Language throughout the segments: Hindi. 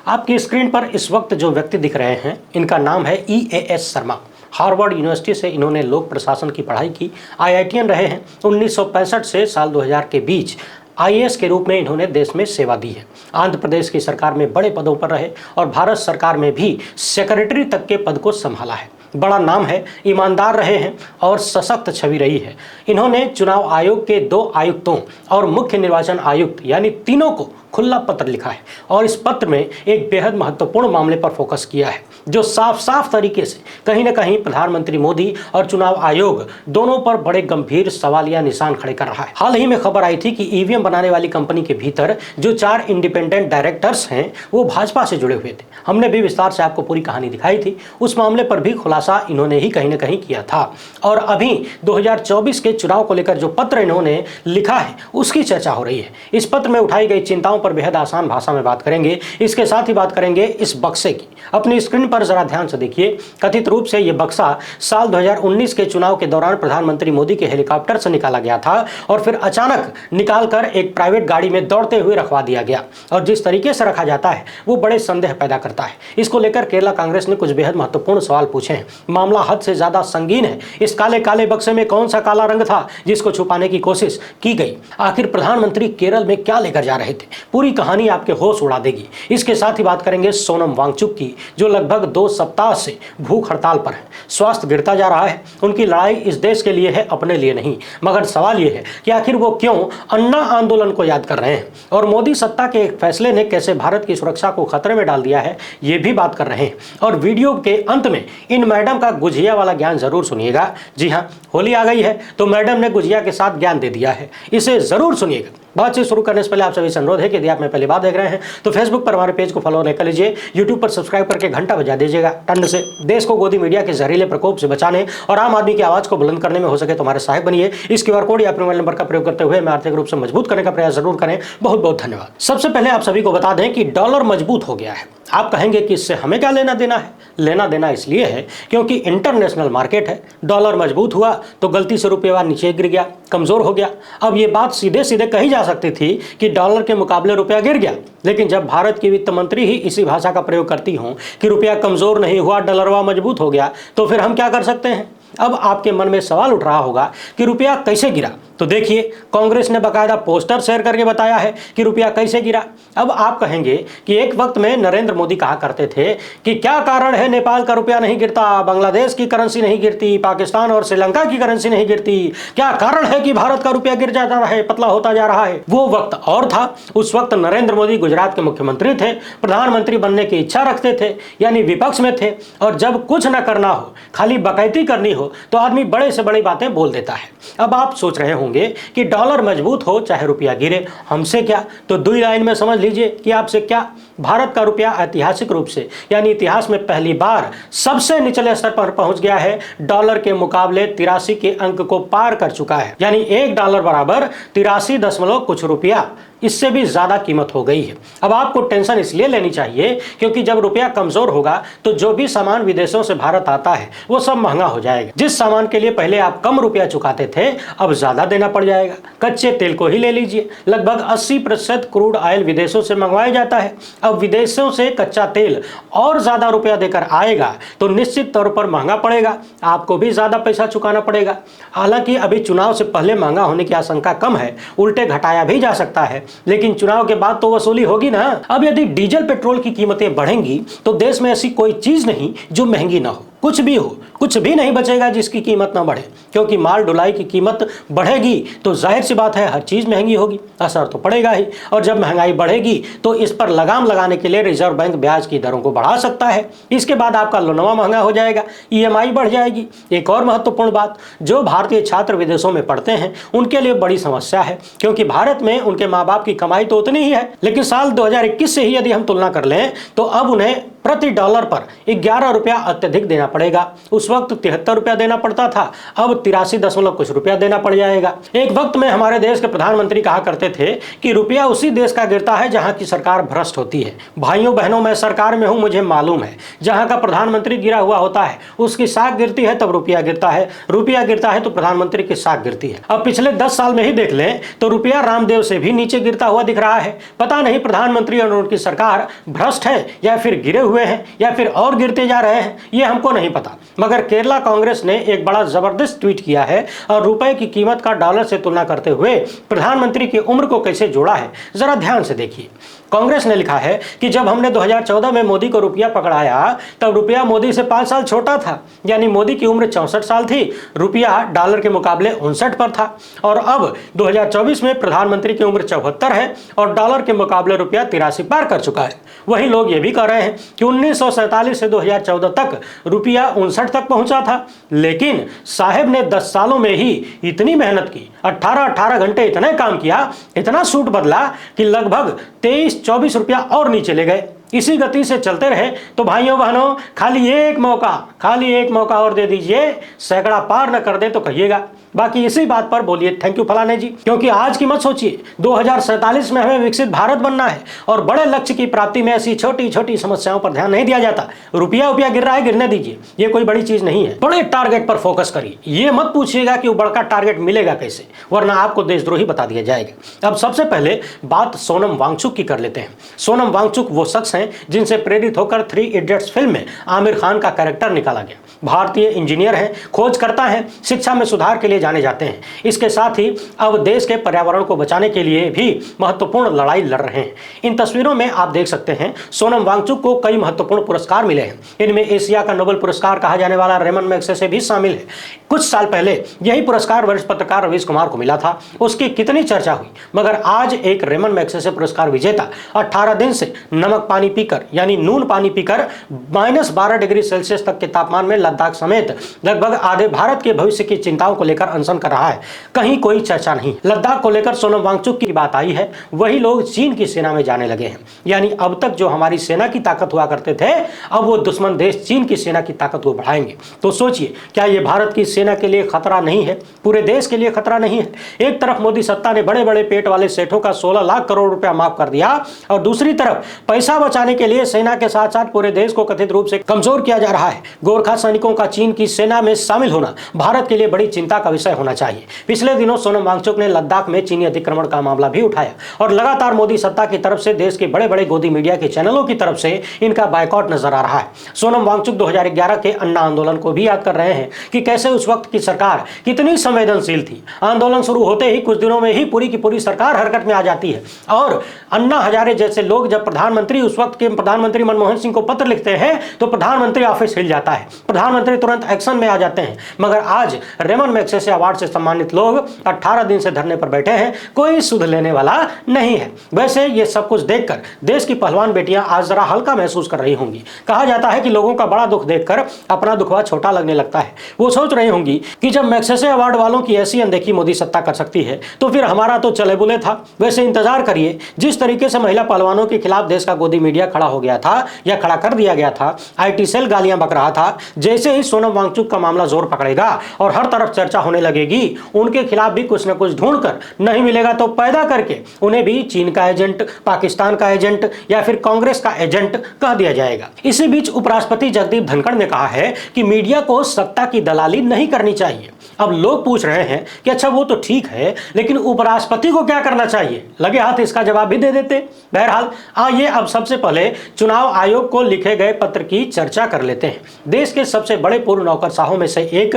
आपकी स्क्रीन पर इस वक्त जो व्यक्ति दिख रहे हैं, इनका नाम है EAS शर्मा। हार्वर्ड यूनिवर्सिटी से इन्होंने लोक प्रशासन की पढ़ाई की, IITian रहे हैं। 1965 से साल 2000 के बीच IAS के रूप में इन्होंने देश में सेवा दी है। आंध्र प्रदेश की सरकार में बड़े पदों पर रहे और भारत सरकार में भी सेक्रेटरी तक के पद को संभाला है। बड़ा नाम है, ईमानदार रहे हैं और सशक्त छवि रही है। इन्होंने चुनाव आयोग के 2 आयुक्तों और मुख्य निर्वाचन आयुक्त यानी तीनों को खुला पत्र लिखा है और इस पत्र में एक बेहद महत्वपूर्ण मामले पर फोकस किया है, जो साफ साफ तरीके से कहीं न कहीं प्रधानमंत्री मोदी और चुनाव आयोग दोनों पर बड़े गंभीर सवालिया निशान खड़े कर रहा है। हाल ही में खबर आई थी कि EVM बनाने वाली कंपनी के भीतर जो 4 इंडिपेंडेंट डायरेक्टर्स हैं वो भाजपा से जुड़े हुए थे। हमने भी विस्तार से आपको पूरी कहानी दिखाई थी। उस मामले पर भी खुलासा इन्होंने ही कहीं न कहीं किया था और अभी 2024 के चुनाव को लेकर जो पत्र इन्होंने लिखा है उसकी चर्चा हो रही है। इस पत्र में उठाई गई चिंताओं पर बेहद आसान भाषा में बात करेंगे। इसके साथ ही बात करेंगे इस बक्से की। अपनी स्क्रीन पर जरा ध्यान से देखिए। कथित रूप से यह बक्सा साल 2019 के चुनाव के दौरान प्रधानमंत्री मोदी के हेलीकॉप्टर से निकाला गया था और फिर अचानक निकालकर एक प्राइवेट गाड़ी में दौड़ते हुए रखवा दिया गया और जिस तरीके से रखा जाता है वो बड़े संदेह पैदा करता है। इसको लेकर केरला कांग्रेस ने कुछ बेहद महत्वपूर्ण सवाल पूछे हैं। मामला हद से ज्यादा संगीन है। इस काले काले बक्से में कौन सा काला रंग था जिसको छुपाने की कोशिश की गई? आखिर प्रधानमंत्री केरल में क्या लेकर जा रहे थे? पूरी कहानी आपके होश उड़ा देगी। इसके साथ ही बात करेंगे सोनम वांगचुक की, जो लगभग 2 सप्ताह से भूख हड़ताल पर है। स्वास्थ्य गिरता जा रहा है। उनकी लड़ाई इस देश के लिए है, अपने लिए नहीं। मगर सवाल यह है कि आखिर वो क्यों अन्ना आंदोलन को याद कर रहे हैं और मोदी सत्ता के एक फैसले ने कैसे भारत की सुरक्षा को खतरे में डाल दिया है, ये भी बात कर रहे हैं। और वीडियो के अंत में इन मैडम का गुजिया वाला ज्ञान जरूर सुनिएगा। जी हाँ, होली आ गई है तो मैडम ने गुजिया के साथ ज्ञान दे दिया है, इसे जरूर सुनिएगा। बातचीत शुरू करने से पहले आप सभी से अनुरोध है कि यदि आप मैं पहली बार देख रहे हैं तो फेसबुक पर हमारे पेज को फॉलो कर लीजिए, यूट्यूब पर सब्सक्राइब करके घंटा बजा दीजिएगा। ठंड से देश को गोदी मीडिया के जहरीले प्रकोप से बचाने और आम आदमी की आवाज को बुलंद करने में हो सके तो हमारे सहायक बनिए। इस QR कोड या मोबाइल नंबर का प्रयोग करते हुए मैं आर्थिक रूप से मजबूत करने का प्रयास जरूर करें। बहुत बहुत धन्यवाद। सबसे पहले आप सभी को बता दें कि डॉलर मजबूत हो गया है। आप कहेंगे कि इससे हमें क्या लेना देना है? लेना देना इसलिए है क्योंकि इंटरनेशनल मार्केट है। डॉलर मजबूत हुआ तो गलती से रुपया नीचे गिर गया, कमजोर हो गया। अब ये बात सीधे सीधे कही जा सकती थी कि डॉलर के मुकाबले रुपया गिर गया, लेकिन जब भारत की वित्त मंत्री ही इसी भाषा का प्रयोग करती हों कि रुपया कमजोर नहीं हुआ, डॉलरवा मजबूत हो गया, तो फिर हम क्या कर सकते हैं? अब आपके मन में सवाल उठ रहा होगा कि रुपया कैसे गिरा। तो देखिए, कांग्रेस ने बाकायदा पोस्टर शेयर करके बताया है कि रुपया कैसे गिरा। अब आप कहेंगे कि एक वक्त में नरेंद्र मोदी कहा करते थे कि क्या कारण है नेपाल का रुपया नहीं गिरता, बांग्लादेश की करेंसी नहीं गिरती, पाकिस्तान और श्रीलंका की करेंसी नहीं गिरती, क्या कारण है कि भारत का रुपया गिर जाता है, पतला होता जा रहा है? वो वक्त और था। उस वक्त नरेंद्र मोदी गुजरात के मुख्यमंत्री थे, प्रधानमंत्री बनने की इच्छा रखते थे, यानी विपक्ष में थे। और जब कुछ न करना हो, खाली बकैती करनी हो, तो आदमी बड़े से बड़ी बातें बोल देता है। अब आप सोच रहे होंगे कि डॉलर मजबूत हो चाहे रुपया गिरे, हमसे क्या? तो 2 लाइन में समझ लीजिए कि आपसे क्या। भारत का रुपया ऐतिहासिक रूप से यानी इतिहास में पहली बार सबसे निचले स्तर पर पहुंच गया है। डॉलर के मुकाबले 83 के अंक को पार कर चुका है, यानी $1 बराबर 83 दशमलव कुछ रुपया। इससे भी ज्यादा कीमत हो गई है। अब आपको टेंशन इसलिए लेनी चाहिए क्योंकि जब रुपया कमजोर होगा तो जो भी सामान विदेशों से भारत आता है वो सब महंगा हो जाएगा। जिस सामान के लिए पहले आप कम रुपया चुकाते थे अब ज्यादा देना पड़ जाएगा। कच्चे तेल को ही ले लीजिए, लगभग 80% क्रूड ऑयल विदेशों से मंगवाया जाता है। अब विदेशों से कच्चा तेल और ज्यादा रुपया देकर आएगा तो निश्चित तौर पर महंगा पड़ेगा, आपको भी ज्यादा पैसा चुकाना पड़ेगा। हालांकि अभी चुनाव से पहले महंगा होने की आशंका कम है, उल्टे घटाया भी जा सकता है, लेकिन चुनाव के बाद तो वसूली होगी ना। अब यदि डीजल पेट्रोल की कीमतें बढ़ेंगी तो देश में ऐसी कोई चीज नहीं जो महंगी ना हो। कुछ भी हो, कुछ भी नहीं बचेगा जिसकी कीमत ना बढ़े, क्योंकि माल ढुलाई की कीमत बढ़ेगी तो जाहिर सी बात है हर चीज महंगी होगी, असर तो पड़ेगा ही। और जब महंगाई बढ़ेगी तो इस पर लगाम लगाने के लिए रिजर्व बैंक ब्याज की दरों को बढ़ा सकता है। इसके बाद आपका लोनवा महंगा हो जाएगा, EMI बढ़ जाएगी। एक और महत्वपूर्ण बात, जो भारतीय छात्र विदेशों में पढ़ते हैं उनके लिए बड़ी समस्या है, क्योंकि भारत में उनके माँ बाप की कमाई तो उतनी ही है, लेकिन साल 2021 से ही यदि हम तुलना कर लें तो अब उन्हें प्रति डॉलर पर 11 रुपया अत्यधिक देना पड़ेगा। उस वक्त 73 रुपया देना पड़ता था, अब 83 दशमलव कुछ रुपया देना पड़ जाएगा। एक वक्त में हमारे देश के प्रधानमंत्री कहा करते थे कि रुपया उसी देश का गिरता है जहां की सरकार भ्रष्ट होती है। भाइयों बहनों, मैं सरकार में हूं, मुझे मालूम है, जहां का प्रधानमंत्री गिरा हुआ होता है उसकी साख गिरती है तब रुपया गिरता है, रुपया गिरता है तो प्रधानमंत्री की साख गिरती है। अब पिछले 10 साल में ही देख लें तो रुपया रामदेव से भी नीचे गिरता हुआ दिख रहा है। पता नहीं प्रधानमंत्री और उनकी सरकार भ्रष्ट है या फिर गिरे हुए हैं या फिर और गिरते जा रहे हैं, ये हमको नहीं पता। मगर केरला कांग्रेस ने एक बड़ा जबरदस्त ट्वीट किया है और रुपए की कीमत का डॉलर से तुलना करते हुए प्रधानमंत्री की उम्र को कैसे जोड़ा है, जरा ध्यान से देखिए। कांग्रेस ने लिखा है कि जब हमने 2014 में मोदी को रुपया पकड़ाया तब रुपया मोदी से 5 साल छोटा था, यानी मोदी की उम्र 64 साल थी, रुपया डॉलर के मुकाबले 59 पर था। और अब 2024 में प्रधानमंत्री की उम्र 74 है और डॉलर के मुकाबले रुपया 83 पार कर चुका है। वही लोग ये भी कह रहे हैं कि 1947 से 2014 तक रुपया 59 तक पहुंचा था, लेकिन साहेब ने 10 सालों में ही इतनी मेहनत की, 18 घंटे इतना काम किया, इतना सूट बदला कि लगभग 23-24 रुपया और नीचे ले गए। इसी गति से चलते रहे तो भाइयों बहनों, खाली एक मौका और दे दीजिए, सैकड़ा पार न कर दे तो कहिएगा। बाकी इसी बात पर बोलिए थैंक यू फलाने जी, क्योंकि आज की मत सोचिए, 2047 में हमें विकसित भारत बनना है और बड़े लक्ष्य की प्राप्ति में ऐसी छोटी छोटी समस्याओं पर ध्यान नहीं दिया जाता। रुपया गिर रहा है, गिरने दीजिए, ये कोई बड़ी चीज नहीं है। बड़े टारगेट पर फोकस करिए, ये मत पूछिएगा कि वो बड़का टारगेट मिलेगा कैसे, वरना आपको देशद्रोही बता दिया जाएगा। अब सबसे पहले बात सोनम वांगचुक की कर लेते हैं। सोनम वांगचुक वो शख्स हैं जिनसे प्रेरित होकर 3 इडियट्स फिल्म में आमिर खान का कैरेक्टर निकाला गया। भारतीय इंजीनियर हैं, खोजकर्ता हैं, शिक्षा में सुधार के लिए जाने जाते हैं। इसके साथ ही अब देश के पर्यावरण को बचाने के लिए भी महत्वपूर्ण लड़ाई लड़ रहे हैं। इन तस्वीरों में आप देख सकते हैं सोनम वांगचुक को कई महत्वपूर्ण पुरस्कार मिले हैं। इनमें एशिया का नोबेल पुरस्कार कहा जाने वाला रेमन मैग्सेसे भी शामिल है। कुछ साल पहले यही पुरस्कार वरिष्ठ पत्रकार रवीश कुमार को मिला था, उसकी कितनी चर्चा हुई। मगर आज एक रेमन मैग्सेसे पुरस्कार विजेता 18 दिन से नमक पानी पीकर, यानी नून पानी पीकर -12 डिग्री सेल्सियस तक के तापमान में लद्दाख समेत लगभग आधे भारत के भविष्य की चिंताओं को लेकर अनशन कर रहा है। कहीं कोई चर्चा नहीं। लद्दाख को लेकर सोनम वांगचुक की बात आई है, वही लोग चीन की सेना में जाने लगे हैं। यानी अब तक जो हमारी सेना की ताकत हुआ करते थे, अब वो दुश्मन देश चीन की सेना की ताकत को बढ़ाएंगे। तो सोचिए, क्या ये भारत की सेना के लिए खतरा नहीं है? पूरे देश के लिए खतरा नहीं है? एक तरफ मोदी सत्ता ने बड़े बड़े पेट वाले सेठों का 16 लाख करोड़ रुपया माफ कर दिया और दूसरी तरफ पैसा बचाने के लिए सेना के साथ साथ पूरे देश को कथित रूप से कमजोर किया जा रहा है। गोरखा सैनिकों का चीन की सेना में शामिल होना भारत के लिए बड़ी चिंता का विषय होना चाहिए। पिछले दिनों सोनम वांगचुक ने लद्दाख में चीनी अतिक्रमण का मामला भी उठाया और लगातार मोदी सत्ता की तरफ से देश के बड़े बड़े गोदी मीडिया के चैनलों की तरफ से इनका बायकॉट नजर आ रहा है। सोनम वांगचुक 2011 के अन्ना आंदोलन को भी याद कर रहे हैं कि कैसे उस वक्त की सरकार कितनी संवेदनशील थी। आंदोलन शुरू होते ही कुछ दिनों में ही पूरी की पूरी सरकार हरकत में आ जाती है और अन्ना हजारे जैसे लोग जब प्रधानमंत्री, उस वक्त के प्रधानमंत्री मनमोहन सिंह को पत्र लिखते हैं तो प्रधानमंत्री ऑफिस हिल जाता है, प्रधानमंत्री तुरंत एक्शन में आ जाते हैं। मगर आज रेमन मैग्सेसे अवार्ड से सम्मानित लोग 18 दिन से धरने पर बैठे हैं, कोई सुध लेने वाला नहीं है। वैसे ये सब कुछ देखकर देश की पहलवान बेटियां आज जरा हल्का महसूस कर रही होंगी। कहा जाता है कि लोगों का बड़ा दुख देखकर अपना दुखवा छोटा लगने लगता है। वो सोच रही होंगी कि जब मैग्सेसे अवार्ड वालों की ऐसी अनदेखी मोदी सत्ता कर सकती है तो फिर हमारा तो चले बुले था। वैसे इंतजार करिए, जिस तरीके से महिला पहलवानों के खिलाफ देश का गोदी मीडिया खड़ा हो गया था या खड़ा कर दिया गया था, IT सेल गालियां बक रहा था, जैसे ही सोनम वांगचुक का मामला जोर पकड़ेगा और हर तरफ चर्चा होने लगेगी, उनके खिलाफ भी कुछ न कुछ ढूंढकर, नहीं मिलेगा तो पैदा करके उन्हें भी चीन का एजेंट, पाकिस्तान का एजेंट या फिर कांग्रेस का एजेंट कह दिया जाएगा। इसी बीच उपराष्ट्रपति जगदीप धनखड़ ने कहा है कि मीडिया को सत्ता की दलाली नहीं करनी चाहिए। अब लोग पूछ रहे हैं कि अच्छा वो तो ठीक है, लेकिन उपराष्ट्रपति को क्या करना चाहिए? लगे हाथ इसका जवाब भी दे देते। बहरहाल आइए अब सबसे पहले चुनाव आयोग को लिखे गए पत्र की चर्चा कर लेते हैं। देश के सबसे बड़े पूर्व नौकरशाहों में से एक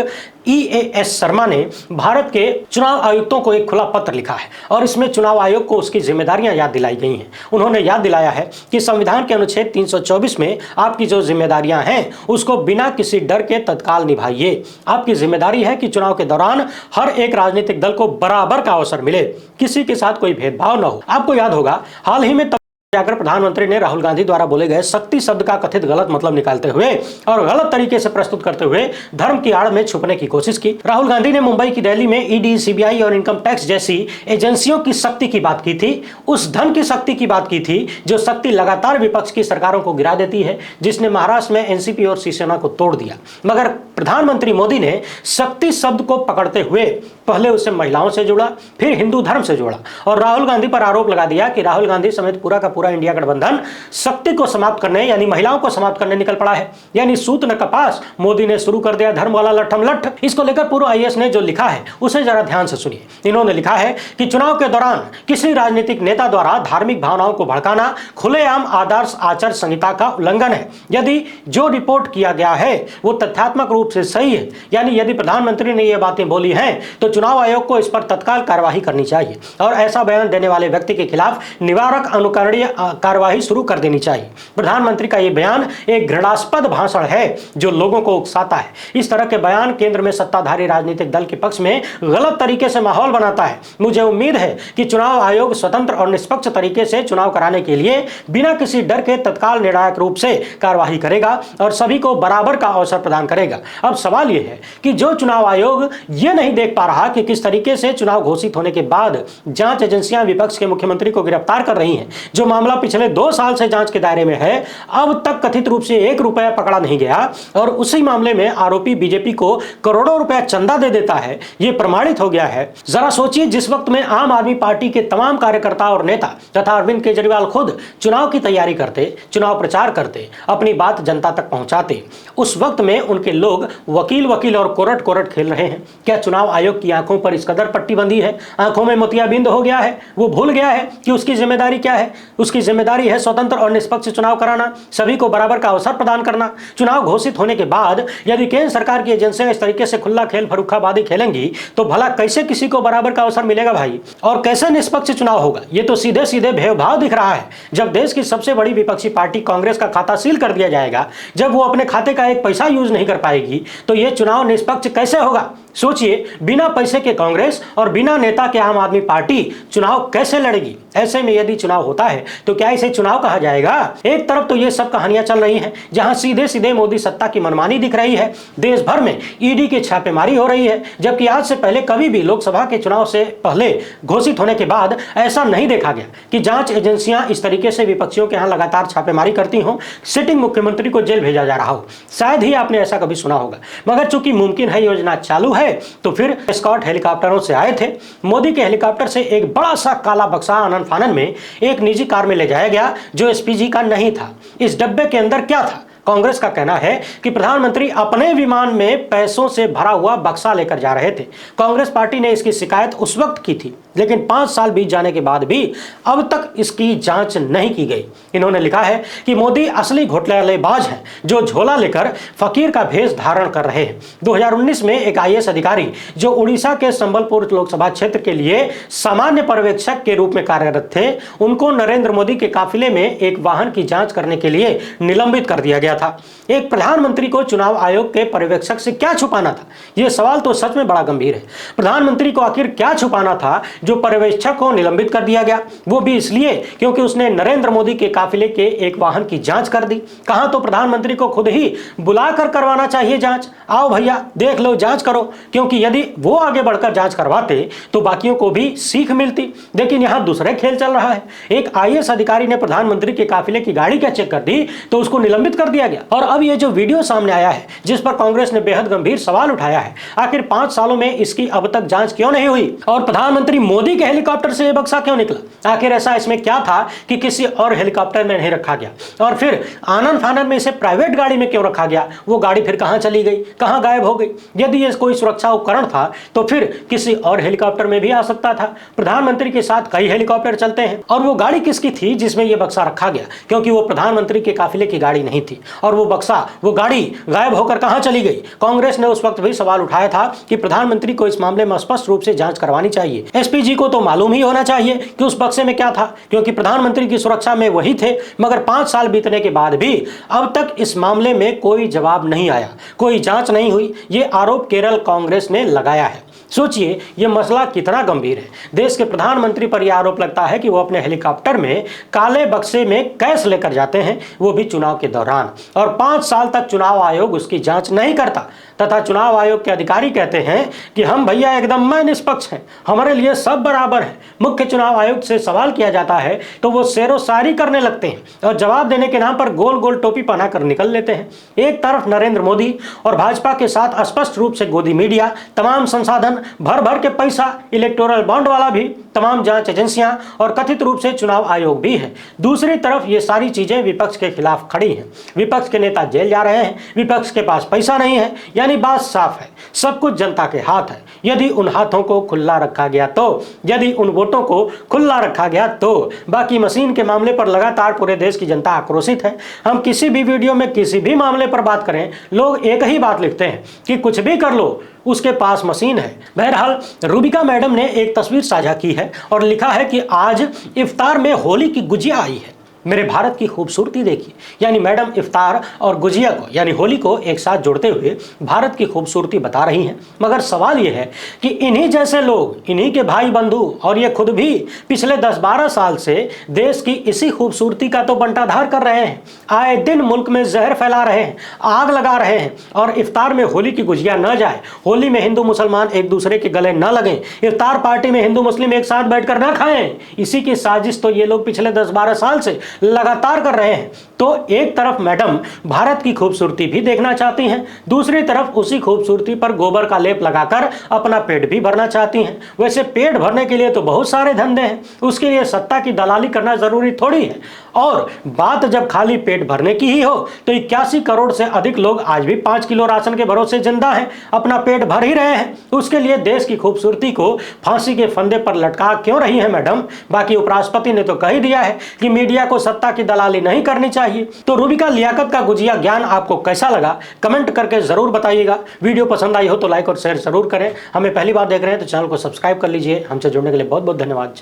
EAS शर्मा ने भारत के चुनाव आयुक्तों को एक खुला पत्र लिखा है और इसमें चुनाव आयोग को उसकी जिम्मेदारियां याद दिलाई गई हैं। उन्होंने याद दिलाया है कि संविधान के अनुच्छेद 324 में आपकी जो जिम्मेदारियां हैं उसको बिना किसी डर के तत्काल निभाइए। आपकी जिम्मेदारी है कि चुनाव के दौरान हर एक राजनीतिक दल को बराबर का अवसर मिले, किसी के साथ कोई भेदभाव न हो। आपको याद होगा हाल ही में जाकर प्रधानमंत्री ने राहुल गांधी द्वारा बोले गए शक्ति शब्द का कथित गलत मतलब निकालते हुए और गलत तरीके से प्रस्तुत करते हुए धर्म की आड़ में छुपने की कोशिश की। राहुल गांधी ने मुंबई की रैली में ईडी, सीबीआई और इनकम टैक्स जैसी एजेंसियों की शक्ति की बात की थी, उस धन की शक्ति की बात की थी जो शक्ति लगातार विपक्ष की सरकारों को गिरा देती है, जिसने महाराष्ट्र में एनसीपी और शिवसेना को तोड़ दिया। मगर प्रधानमंत्री मोदी ने शक्ति शब्द को पकड़ते हुए पहले उसे महिलाओं से जोड़ा, फिर हिंदू धर्म से जोड़ा और राहुल गांधी पर आरोप लगा दिया कि राहुल गांधी समेत पूरा का पूरा इंडिया गठबंधन शक्ति को समाप्त करने यानी महिलाओं को समाप्त करने निकल पड़ा है। यानी सूत न कपास, मोदी ने शुरू कर दिया धर्म वाला लट्ठम लट्ठ। इसको लेकर पूर्व आईएएस ने जो लिखा है उसे जरा ध्यान से सुनिए। इन्होंने लिखा है कि चुनाव के दौरान किसी राजनीतिक नेता द्वारा धार्मिक भावनाओं को भड़काना खुलेआम आदर्श आचार संहिता का उल्लंघन है। यदि जो रिपोर्ट किया गया है वो तथ्यात्मक रूप से सही है, यानी यदि प्रधानमंत्री ने ये बातें बोली हैं तो चुनाव आयोग को इस पर तत्काल कार्यवाही करनी चाहिए और ऐसा बयान देने वाले व्यक्ति के खिलाफ निवारक अनुकरणीय कार्यवाही शुरू कर देनी चाहिए। प्रधानमंत्री का यह बयान एक घृणास्पद भाषण है जो लोगों को उकसाता है। इस तरह के बयान केंद्र में सत्ताधारी राजनीतिक दल के पक्ष में गलत तरीके से माहौल बनाता है। मुझे उम्मीद है कि चुनाव आयोग स्वतंत्र और निष्पक्ष तरीके से चुनाव कराने के लिए बिना किसी डर के तत्काल निर्णायक रूप से कार्यवाही करेगा और सभी को बराबर का अवसर प्रदान करेगा। अब सवाल यह है कि जो चुनाव आयोग यह नहीं देख पा रहा कि किस तरीके से चुनाव घोषित होने के बाद जांच एजेंसियां विपक्ष के मुख्यमंत्री को गिरफ्तार कर रही हैं, जो मामला पिछले 2 साल से जांच के दायरे में है, अब तक कथित रूप से 1 रुपया पकड़ा नहीं गया और उसी मामले में आरोपी बीजेपी को करोड़ों रुपया चंदा दे देता है, यह प्रमाणित हो गया है। जरा सोचिए, जिस वक्त में आम आदमी पार्टी के तमाम कार्यकर्ता और नेता तथा अरविंद केजरीवाल खुद चुनाव की तैयारी करते, चुनाव प्रचार करते, अपनी बात जनता तक पहुंचाते, उस वक्त में उनके लोग वकील वकील और कोरट कोरट खेल रहे हैं। क्या चुनाव आयोग की आंखों पर इस कदर पट्टी बंदी है, आंखों में मोतियाबिंद हो गया है, वो भूल गया है कि उसकी जिम्मेदारी क्या है? उसकी जिम्मेदारी है स्वतंत्र और निष्पक्ष चुनाव कराना, सभी को बराबर का अवसर प्रदान करना। चुनाव घोषित होने के बाद यदि केंद्र सरकार की एजेंसियां इस तरीके से खुला खेल फरुखाबादी खेलेंगी तो भला कैसे किसी को बराबर का अवसर मिलेगा भाई, और कैसे निष्पक्ष चुनाव होगा? ये तो सीधे सीधे भेदभाव दिख रहा है। जब देश की सबसे बड़ी विपक्षी पार्टी कांग्रेस का खाता सील कर दिया जाएगा, जब वो अपने खाते का 1 पैसा यूज नहीं कर पाएगी, तो ये चुनाव निष्पक्ष कैसे होगा? सोचिए, बिना पैसे के कांग्रेस और बिना नेता के आम आदमी पार्टी चुनाव कैसे लड़ेगी? ऐसे में यदि चुनाव होता है तो क्या इसे चुनाव कहा जाएगा? एक तरफ तो ये सब कहानियां चल रही हैं जहां सीधे सीधे मोदी सत्ता की मनमानी दिख रही है, देश भर में ईडी की छापेमारी हो रही है, जबकि आज से पहले कभी भी लोकसभा के चुनाव से पहले घोषित होने के बाद ऐसा नहीं देखा गया कि जांच एजेंसियां इस तरीके से विपक्षियों के यहां लगातार छापेमारी करती हों, सिटिंग मुख्यमंत्री को जेल भेजा जा रहा हो। शायद ही आपने ऐसा कभी सुना होगा, मगर चूंकि मुमकिन है योजना चालू है तो फिर स्कॉट हेलीकॉप्टरों से आए थे। मोदी के हेलीकॉप्टर से एक बड़ा सा काला बक्सा आनन फानन में एक निजी कार में ले जाया गया जो एसपीजी का नहीं था। इस डब्बे के अंदर क्या था? कांग्रेस का कहना है कि प्रधानमंत्री अपने विमान में पैसों से भरा हुआ बक्सा लेकर जा रहे थे। कांग्रेस पार्टी ने इसकी शिकायत उस वक्त की थी, लेकिन 5 साल बीत जाने के बाद भी अब तक इसकी जांच नहीं की गई। इन्होंने लिखा है कि मोदी असली घोटालेबाज हैं जो झोला लेकर फकीर का भेष धारण कर रहे हैं। 2019 में एक आईएएस अधिकारी जो उड़ीसा के संबलपुर लोकसभा क्षेत्र के लिए सामान्य पर्यवेक्षक के रूप में कार्यरत थे, उनको नरेंद्र मोदी के काफिले में एक वाहन की जांच करने के लिए निलंबित कर दिया गया था। एक प्रधानमंत्री को चुनाव आयोग के पर्यवेक्षक से क्या छुपाना था? यह सवाल तो सच में बड़ा गंभीर है। प्रधानमंत्री को आखिर क्या छुपाना था जो पर्यवेक्षक को निलंबित कर दिया गया, वो भी इसलिए क्योंकि उसने नरेंद्र मोदी के काफिले के एक वाहन की जांच कर दी। कहां तो प्रधानमंत्री को खुद ही बुलाकर करवाना चाहिए जांच, आओ भैया देख लो, जांच करो, क्योंकि यदि वो आगे बढ़कर जांच करवाते तो बाकियों को भी सीख मिलती। लेकिन यहां दूसरे खेल चल रहा है। एक आईएएस अधिकारी ने प्रधानमंत्री के काफिले की गाड़ी क्या चेक कर दी तो उसको निलंबित कर दिया गया। और अब ये जो वीडियो सामने आया है जिस पर कांग्रेस ने बेहद गंभीर सवाल उठाया है, आखिर 5 सालों में इसकी अब तक जांच क्यों नहीं हुई? और प्रधानमंत्री मोदी के हेलीकॉप्टर से यह बक्सा क्यों निकला? आखिर ऐसा इसमें क्या था कि किसी और हेलीकॉप्टर में नहीं रखा गया? और फिर आनन फानन में इसे प्राइवेट गाड़ी में क्यों रखा गया? वो गाड़ी फिर कहां चली गई, कहां गायब हो गई? यदि ये कोई सुरक्षा उपकरण था तो फिर किसी और हेलीकॉप्टर में भी आ सकता था। प्रधानमंत्री के साथ कई हेलीकॉप्टर चलते हैं, और वो गाड़ी किसकी थी जिसमें यह बक्सा रखा गया? क्योंकि वो प्रधानमंत्री के काफिले की गाड़ी नहीं थी। और वो बक्सा, वो गाड़ी गायब होकर कहां चली गई? कांग्रेस ने उस वक्त भी सवाल उठाया था कि प्रधानमंत्री को इस मामले में स्पष्ट रूप से जांच करवानी चाहिए। एसपीजी को तो मालूम ही होना चाहिए कि उस बक्से में क्या था, क्योंकि प्रधानमंत्री की सुरक्षा में वही थे। मगर 5 साल बीतने के बाद भी अब तक इस मामले में कोई जवाब नहीं आया, कोई जांच नहीं हुई। ये आरोप केरल कांग्रेस ने लगाया है। सोचिए ये मसला कितना गंभीर है। देश के प्रधानमंत्री पर यह आरोप लगता है कि वो अपने हेलीकॉप्टर में काले बक्से में कैश लेकर जाते हैं, वो भी चुनाव के दौरान, और 5 साल तक चुनाव आयोग उसकी जांच नहीं करता तथा चुनाव आयोग के अधिकारी कहते हैं कि हम भैया एकदम निष्पक्ष हैं, हमारे लिए सब बराबर है। मुख्य चुनाव आयुक्त से सवाल किया जाता है तो वो शेरो शायरी करने लगते हैं और जवाब देने के नाम पर गोल गोल टोपी पहनाकर निकल लेते हैं। एक तरफ नरेंद्र मोदी और भाजपा के साथ स्पष्ट रूप से गोदी मीडिया, तमाम संसाधन, भर भर के पैसा, इलेक्टोरल बॉन्ड वाला भी, तमाम जांच एजेंसियां और कथित रूप से चुनाव आयोग भी है। दूसरी तरफ ये सारी चीजें विपक्ष के खिलाफ खड़ी हैं। विपक्ष के नेता जेल जा रहे हैं, विपक्ष के पास पैसा नहीं है, यानी बात साफ है, सब कुछ जनता के हाथ है। यदि उन हाथों को खुला रखा गया तो, यदि उन वोटों को खुला रखा गया तो। बाकी मशीन के मामले पर लगातार पूरे देश की जनता आक्रोशित है। हम किसी भी वीडियो में किसी भी मामले पर बात करें, लोग एक ही बात लिखते हैं कि कुछ भी कर लो, उसके पास मशीन है। बहरहाल रूबिका मैडम ने एक तस्वीर साझा की है और लिखा है कि आज इफ्तार में होली की गुजिया आई है, मेरे भारत की खूबसूरती देखिए। यानी मैडम इफ्तार और गुजिया को, यानी होली को एक साथ जोड़ते हुए भारत की खूबसूरती बता रही हैं। मगर सवाल यह है कि इन्हीं जैसे लोग, इन्हीं के भाई बंधु और ये खुद भी पिछले 10-12 साल से देश की इसी खूबसूरती का तो बंटाधार कर रहे हैं। आए दिन मुल्क में जहर फैला रहे हैं, आग लगा रहे हैं, और इफ्तार में होली की गुजिया न जाए, होली में हिंदू मुसलमान एक दूसरे के गले न लगें, इफ्तार पार्टी में हिंदू मुस्लिम एक साथ बैठकर न खाएं, इसी की साजिश तो ये लोग पिछले 10-12 साल से लगातार कर रहे हैं। तो एक तरफ मैडम भारत की खूबसूरती भी देखना चाहती हैं, दूसरी तरफ उसी खूबसूरती पर गोबर का लेप लगाकर अपना पेट भी भरना चाहती हैं। वैसे पेट भरने के लिए तो बहुत सारे धंधे हैं, उसके लिए सत्ता की दलाली करना जरूरी थोड़ी है। और बात जब खाली पेट भरने की ही हो तो 81 करोड़ से अधिक लोग आज भी 5 किलो राशन के भरोसे जिंदा हैं, अपना पेट भर ही रहे हैं। उसके लिए देश की खूबसूरती को फांसी के फंदे पर लटका क्यों रही है मैडम? बाकी उपराष्ट्रपति ने तो कह ही दिया है कि मीडिया को सत्ता की दलाली नहीं करनी चाहिए। तो रूबिका लियाकत का गुजिया ज्ञान आपको कैसा लगा, कमेंट करके जरूर बताइएगा। वीडियो पसंद आई हो तो लाइक और शेयर जरूर करें। हमें पहली बार देख रहे हैं तो चैनल को सब्सक्राइब कर लीजिए। हमसे जुड़ने के लिए बहुत बहुत धन्यवाद।